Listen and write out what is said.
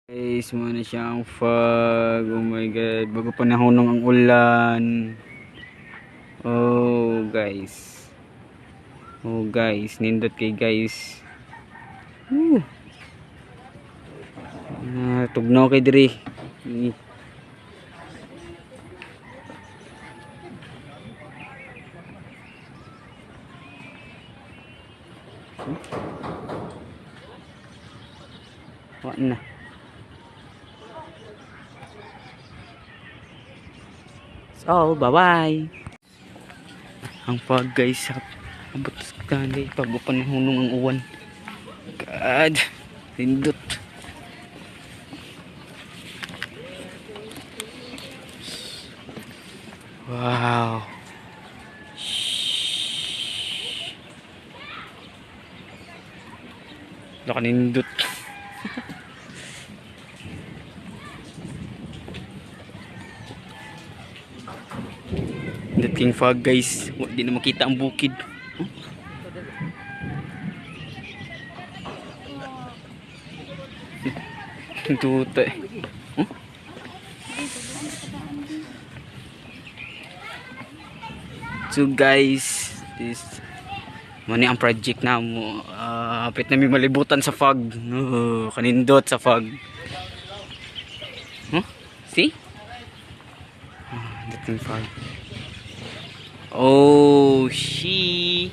Guys, muna siyang fog. Oh my god, bago panahon ng ang ulan. Oh guys. Oh guys, nindot kay guys. Woo. Tugnaw kay diri. Wa na. So, bye-bye. Ang fog guys, abot sa bago panahon ng ang uwan. God, nindot. Wow. Nakanindot. Dating fog guys, hindi na makita ang bukid. Tuta. So guys, this mani ang project na mo. Apit na may malibutan sa fog. Kanindot sa fog. See? Dating fog. Oh, she